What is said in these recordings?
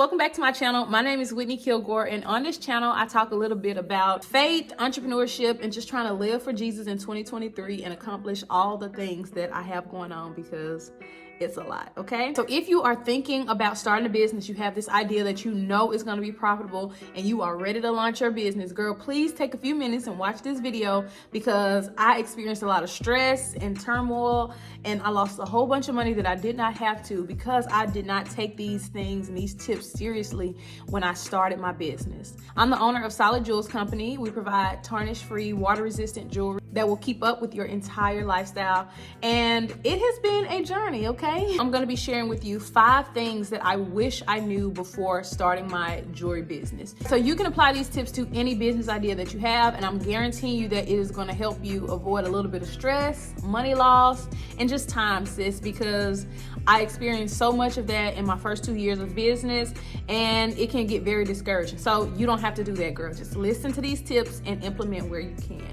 welcome back to my channel. My name is Whitney Kilgore, and on this channel I talk a little bit about faith, entrepreneurship, and just trying to live for Jesus in 2023 and accomplish all the things that I have going on, because it's a lot. Okay, so if you are thinking about starting a business, you have this idea that you know is going to be profitable and you are ready to launch your business, girl, please take a few minutes and watch this video, because I experienced a lot of stress and turmoil, and I lost a whole bunch of money that I did not have to, because I did not take these things and these tips seriously when I started my business. I'm the owner of Solid Jewels Company. We provide tarnish-free, water-resistant jewelry that will keep up with your entire lifestyle, and it has been a journey. Okay, I'm going to be sharing with you 5 things that I wish I knew before starting my jewelry business. So you can apply these tips to any business idea that you have, and I'm guaranteeing you that it is going to help you avoid a little bit of stress, money loss, and just time, sis, because I experienced so much of that in my first 2 years of business, and it can get very discouraging. So you don't have to do that, girl. Just listen to these tips and implement where you can.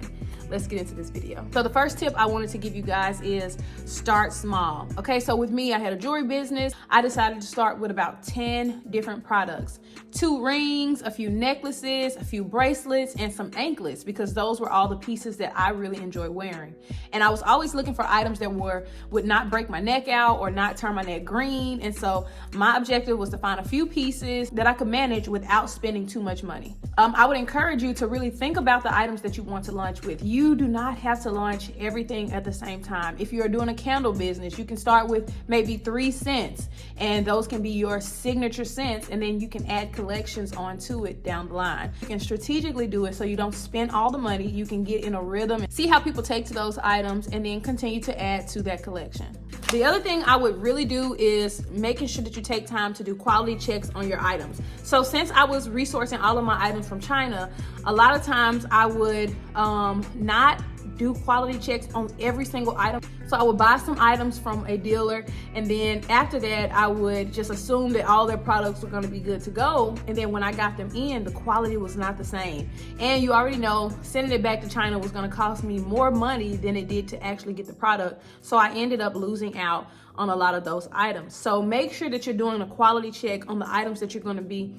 Let's get into this video. So the first tip I wanted to give you guys is start small. Okay, so with me, I had a jewelry business. I decided to start with about 10 different products, 2 rings, a few necklaces, a few bracelets, and some anklets, because those were all the pieces that I really enjoy wearing. And I was always looking for items that would not break my neck out or not turn my neck green. And so my objective was to find a few pieces that I could manage without spending too much money. I would encourage you to really think about the items that you want to launch with. You do not have to launch everything at the same time. If you're doing a candle business, you can start with maybe 3 scents, and those can be your signature scents, and then you can add collections onto it down the line. You can strategically do it so you don't spend all the money. You can get in a rhythm and see how people take to those items, and then continue to add to that collection. The other thing I would really do is making sure that you take time to do quality checks on your items. So since I was resourcing all of my items from China, a lot of times I would not do quality checks on every single item. So I would buy some items from a dealer, and then after that I would just assume that all their products were going to be good to go, and then when I got them in, the quality was not the same. And you already know, sending it back to China was going to cost me more money than it did to actually get the product, so I ended up losing out on a lot of those items. So make sure that you're doing a quality check on the items that you're going to be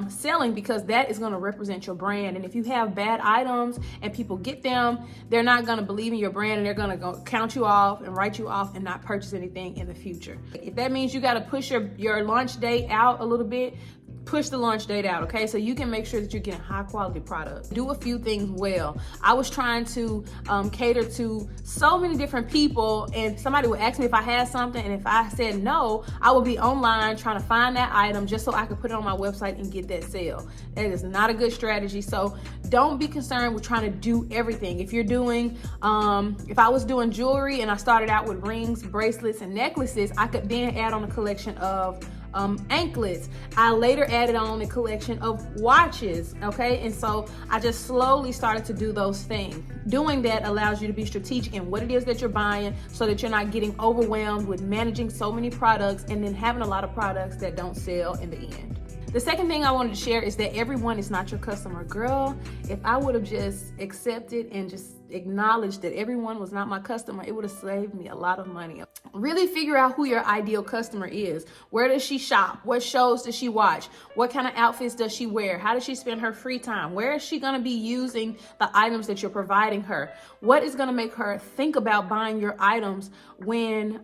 selling, because that is going to represent your brand. And if you have bad items and people get them, they're not going to believe in your brand, and they're going to go count you off and write you off and not purchase anything in the future. If that means you got to push your launch date out a little bit, push the launch date out, okay? So you can make sure that you're getting high quality products. Do a few things well. I was trying to cater to so many different people, and somebody would ask me if I had something, and if I said no, I would be online trying to find that item just so I could put it on my website and get that sale. That is not a good strategy. So don't be concerned with trying to do everything. If you're doing, if I was doing jewelry and I started out with rings, bracelets, and necklaces, I could then add on a collection of anklets. I later added on a collection of watches, okay? And so I just slowly started to do those things. Doing that allows you to be strategic in what it is that you're buying, so that you're not getting overwhelmed with managing so many products and then having a lot of products that don't sell in the end. The second thing I wanted to share is that everyone is not your customer. Girl, if I would have just accepted and just acknowledged that everyone was not my customer, it would have saved me a lot of money. Really figure out who your ideal customer is. Where does she shop? What shows does she watch? What kind of outfits does she wear? How does she spend her free time? Where is she going to be using the items that you're providing her? What is going to make her think about buying your items when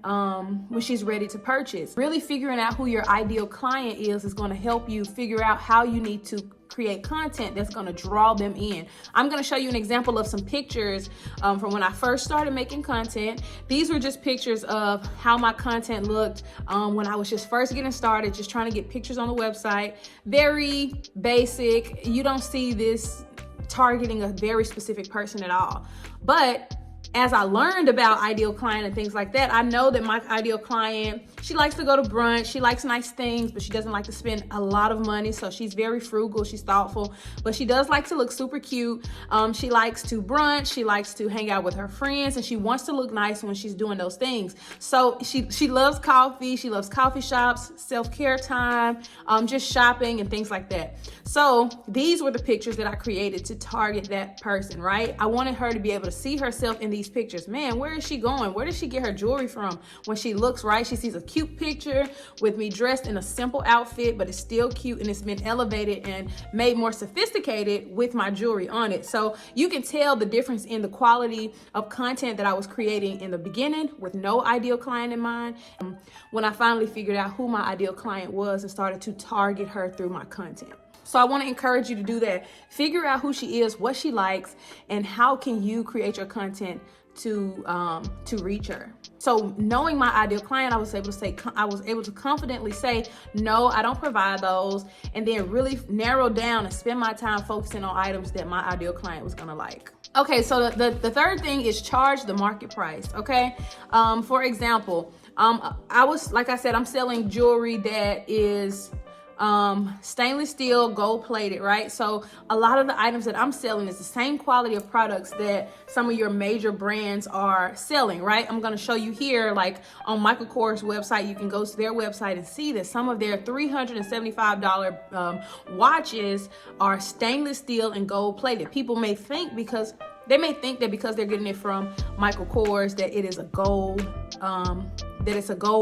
she's ready to purchase? Really figuring out who your ideal client is going to help you figure out how you need to create content that's going to draw them in. I'm going to show you an example of some pictures from when I first started making content. These were just pictures of how my content looked when I was just first getting started, just trying to get pictures on the website. Very basic. You don't see this targeting a very specific person at all. But as I learned about ideal client and things like that, I know that my ideal client, she likes to go to brunch, she likes nice things, but she doesn't like to spend a lot of money. So she's very frugal, she's thoughtful, but she does like to look super cute. She likes to brunch, she likes to hang out with her friends, and she wants to look nice when she's doing those things. So she loves coffee, she loves coffee shops, self-care time, just shopping and things like that. So these were the pictures that I created to target that person, right? I wanted her to be able to see herself in these these pictures. Man, where is she going? Where does she get her jewelry from? When she looks right, she sees a cute picture with me dressed in a simple outfit, but it's still cute and it's been elevated and made more sophisticated with my jewelry on it. So you can tell the difference in the quality of content that I was creating in the beginning with no ideal client in mind, when I finally figured out who my ideal client was and started to target her through my content. So I want to encourage you to do that. Figure out who she is, what she likes, and how can you create your content to reach her. So knowing my ideal client, I was able to confidently say, no, I don't provide those, and then really narrow down and spend my time focusing on items that my ideal client was gonna like. Okay, so the third thing is charge the market price, okay? For example, like I said, I'm selling jewelry that is stainless steel, gold plated, right? So a lot of the items that I'm selling is the same quality of products that some of your major brands are selling, right? I'm going to show you here, like on Michael Kors website, you can go to their website and see that some of their $375 watches are stainless steel and gold plated. People may think because they're getting it from Michael Kors that it is a gold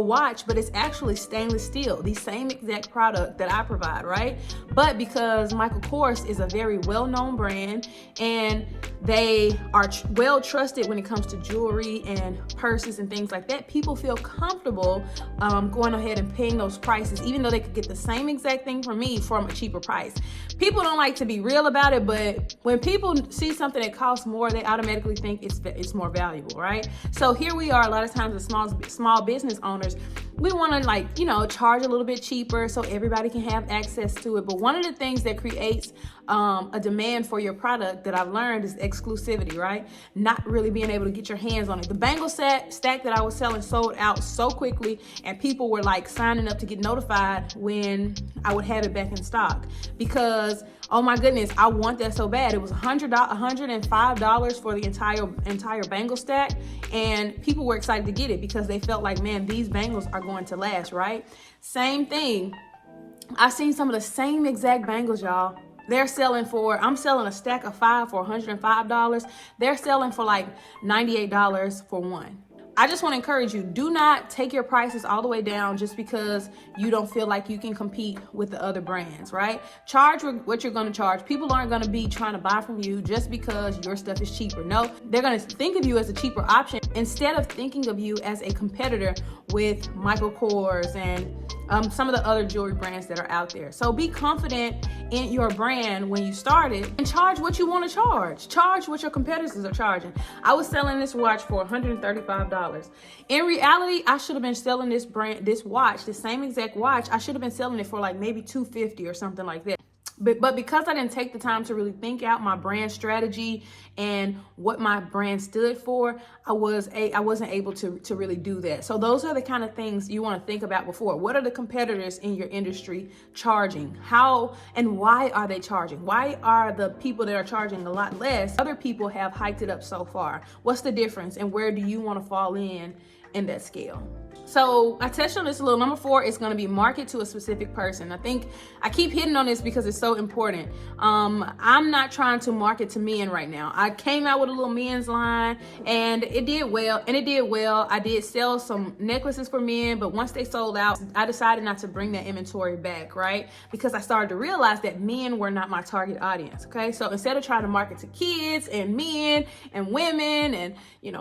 watch, but it's actually stainless steel, the same exact product that I provide, right? But because Michael Kors is a very well-known brand and they are well trusted when it comes to jewelry and purses and things like that, people feel comfortable going ahead and paying those prices, even though they could get the same exact thing from me from a cheaper price. People don't like to be real about it, but when people see something that costs more, they automatically think it's more valuable, right? So here we are, a lot of times as small business owners, we want to charge a little bit cheaper so everybody can have access to it. But one of the things that creates a demand for your product that I've learned is exclusivity, right? Not really being able to get your hands on it. The bangle stack that I was selling sold out so quickly, and people were like signing up to get notified when I would have it back in stock, because oh my goodness, I want that so bad. It was $105 for the entire bangle stack, and people were excited to get it because they felt like, man, these bangles are going to last, right? Same thing. I've seen some of the same exact bangles, y'all. I'm selling a stack of 5 for $105. They're selling for like $98 for one. I just want to encourage you, do not take your prices all the way down just because you don't feel like you can compete with the other brands, right? Charge what you're going to charge. People aren't going to be trying to buy from you just because your stuff is cheaper. No, they're going to think of you as a cheaper option instead of thinking of you as a competitor with Michael Kors and some of the other jewelry brands that are out there. So be confident in your brand when you start it and charge what you want to charge. Charge what your competitors are charging. I was selling this watch for $135. In reality, I should have been selling this watch, the same exact watch, I should have been selling it for like maybe $250 or something like that. But because I didn't take the time to really think out my brand strategy and what my brand stood for, I wasn't able to really do that. So those are the kind of things you want to think about before. What are the competitors in your industry charging? How and why are they charging? Why are the people that are charging a lot less, other people have hiked it up so far? What's the difference, and where do you want to fall in that scale? So I touched on this a little. Number 4 is going to be market to a specific person. I think I keep hitting on this because it's so important. I'm not trying to market to men right now. I came out with a little men's line and it did well. I did sell some necklaces for men, but once they sold out, I decided not to bring that inventory back, right? Because I started to realize that men were not my target audience, okay? So instead of trying to market to kids and men and women and,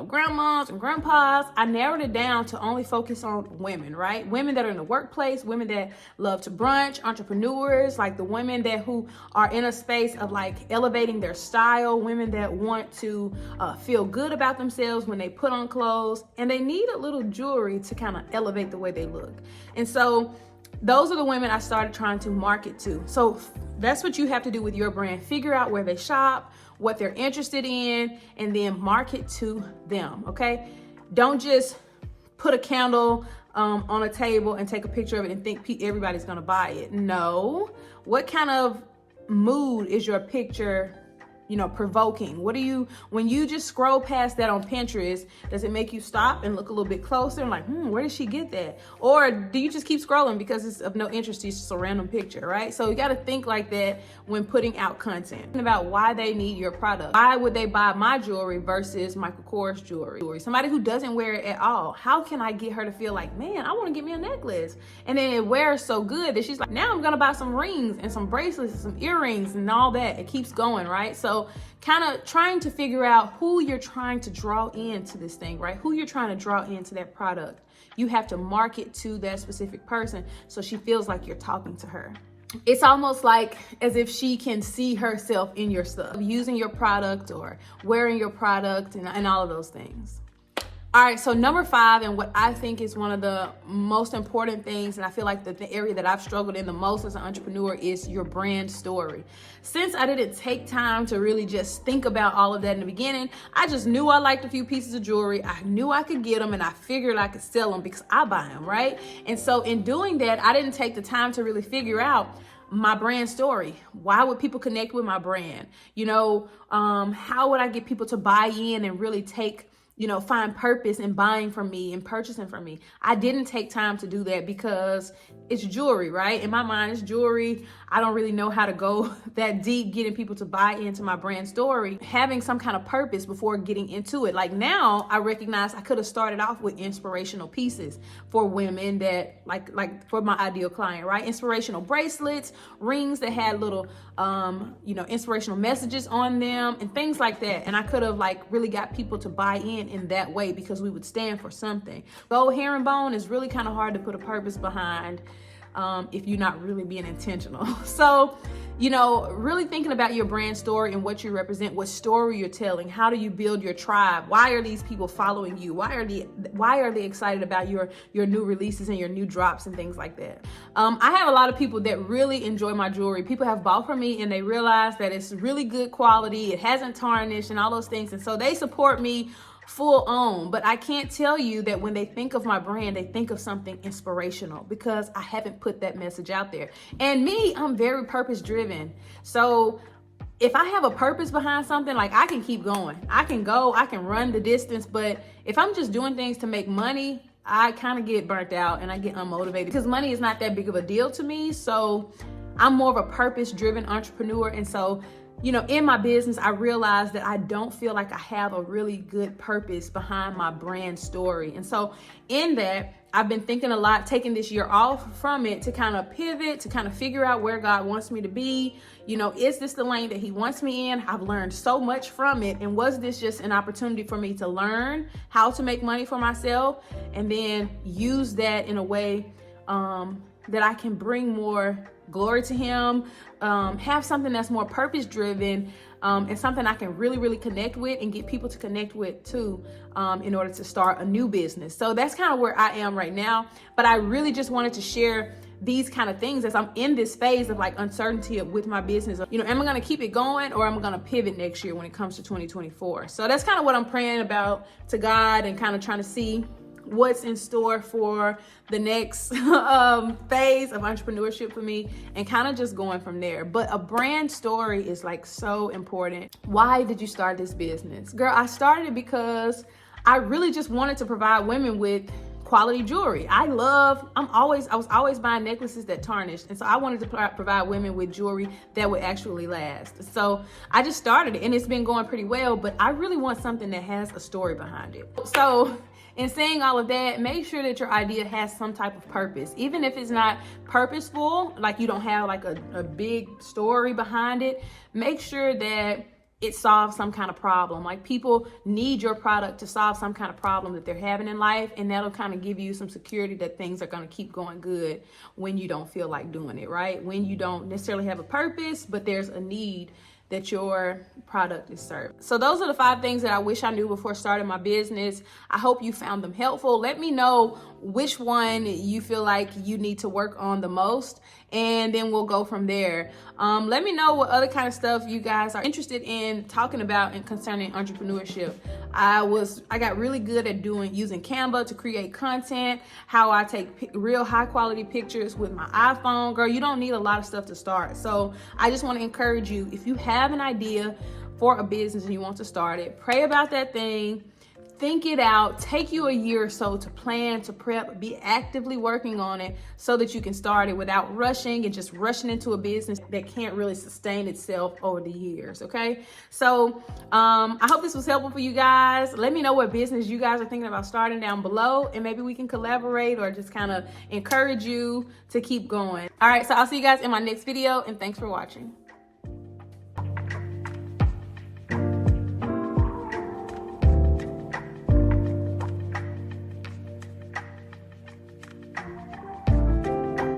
grandmas and grandpas, I narrowed it down to only focus on women, right? Women that are in the workplace, women that love to brunch, entrepreneurs, like the women who are in a space of like elevating their style, women that want to feel good about themselves when they put on clothes, and they need a little jewelry to kind of elevate the way they look. And so those are the women I started trying to market to. So that's what you have to do with your brand. Figure out where they shop, what they're interested in, and then market to them, okay? Don't just put a candle on a table and take a picture of it and think everybody's gonna buy it. No. What kind of mood is your picture provoking? When you just scroll past that on Pinterest, does it make you stop and look a little bit closer and like, where did she get that? Or do you just keep scrolling because it's of no interest to you, it's just a random picture, right? So you got to think like that when putting out content about why they need your product. Why would they buy my jewelry versus Michael Kors jewelry? Somebody who doesn't wear it at all, how can I get her to feel like, man, I want to get me a necklace? And then it wears so good that she's like, now I'm going to buy some rings and some bracelets and some earrings and all that. It keeps going, right? So kind of trying to figure out who you're trying to draw into this thing, right? Who you're trying to draw into that product. You have to market to that specific person so she feels like you're talking to her. It's almost like as if she can see herself in your stuff, using your product or wearing your product and all of those things. All right, so number 5, and what I think is one of the most important things, and I feel like the area that I've struggled in the most as an entrepreneur, is your brand story. Since I didn't take time to really just think about all of that in the beginning, I just knew I liked a few pieces of jewelry. I knew I could get them, and I figured I could sell them because I buy them, right? And so in doing that, I didn't take the time to really figure out my brand story. Why would people connect with my brand? How would I get people to buy in and really find purpose in buying from me and purchasing from me? I didn't take time to do that because it's jewelry, right? In my mind, it's jewelry. I don't really know how to go that deep getting people to buy into my brand story, having some kind of purpose before getting into it. Like now I recognize I could have started off with inspirational pieces for women that like for my ideal client, right? Inspirational bracelets, rings that had little, inspirational messages on them and things like that. And I could have really got people to buy in that way because we would stand for something. Gold herringbone is really kind of hard to put a purpose behind if you're not really being intentional. So, really thinking about your brand story and what you represent, what story you're telling. How do you build your tribe? Why are these people following you? Why are they excited about your new releases and your new drops and things like that? I have a lot of people that really enjoy my jewelry. People have bought from me and they realize that it's really good quality. It hasn't tarnished and all those things. And so they support me full on. But I can't tell you that when they think of my brand, they think of something inspirational because I haven't put that message out there. And me, I'm very purpose driven. So if I have a purpose behind something, I can keep going. I can run the distance. But if I'm just doing things to make money, I kind of get burnt out and I get unmotivated because money is not that big of a deal to me. So I'm more of a purpose driven entrepreneur. And so in my business, I realized that I don't feel like I have a really good purpose behind my brand story. And so in that, I've been thinking a lot, taking this year off from it to kind of pivot, to kind of figure out where God wants me to be. Is this the lane that He wants me in? I've learned so much from it. And was this just an opportunity for me to learn how to make money for myself and then use that in a way that I can bring more glory to Him, have something that's more purpose driven, and something I can really, really connect with and get people to connect with too, in order to start a new business. So that's kind of where I am right now. But I really just wanted to share these kind of things as I'm in this phase of uncertainty with my business. Am I going to keep it going or am I going to pivot next year when it comes to 2024? So that's kind of what I'm praying about to God and kind of trying to see what's in store for the next phase of entrepreneurship for me and kind of just going from there. But a brand story is so important. Why did you start this business? Girl, I started it because I really just wanted to provide women with quality jewelry. I was always buying necklaces that tarnished. And so I wanted to provide women with jewelry that would actually last. So I just started it and it's been going pretty well, but I really want something that has a story behind it. So in saying all of that, make sure that your idea has some type of purpose. Even if it's not purposeful, you don't have a big story behind it, make sure that it solves some kind of problem. People need your product to solve some kind of problem that they're having in life. And that'll kind of give you some security that things are going to keep going good when you don't feel like doing it, right? When you don't necessarily have a purpose, but there's a need that your product is served. So those are the 5 things that I wish I knew before starting my business. I hope you found them helpful. Let me know which one you feel like you need to work on the most, and then we'll go from there. Let me know what other kind of stuff you guys are interested in talking about and concerning entrepreneurship. I got really good at using Canva to create content, how I take real high quality pictures with my iPhone. Girl, you don't need a lot of stuff to start. So I just want to encourage you, if you have an idea for a business and you want to start it, pray about that thing. Think it out. Take you a year or so to plan, to prep, be actively working on it so that you can start it without rushing and just rushing into a business that can't really sustain itself over the years. Okay. So I hope this was helpful for you guys. Let me know what business you guys are thinking about starting down below, and maybe we can collaborate or just kind of encourage you to keep going. All right. So I'll see you guys in my next video, and thanks for watching.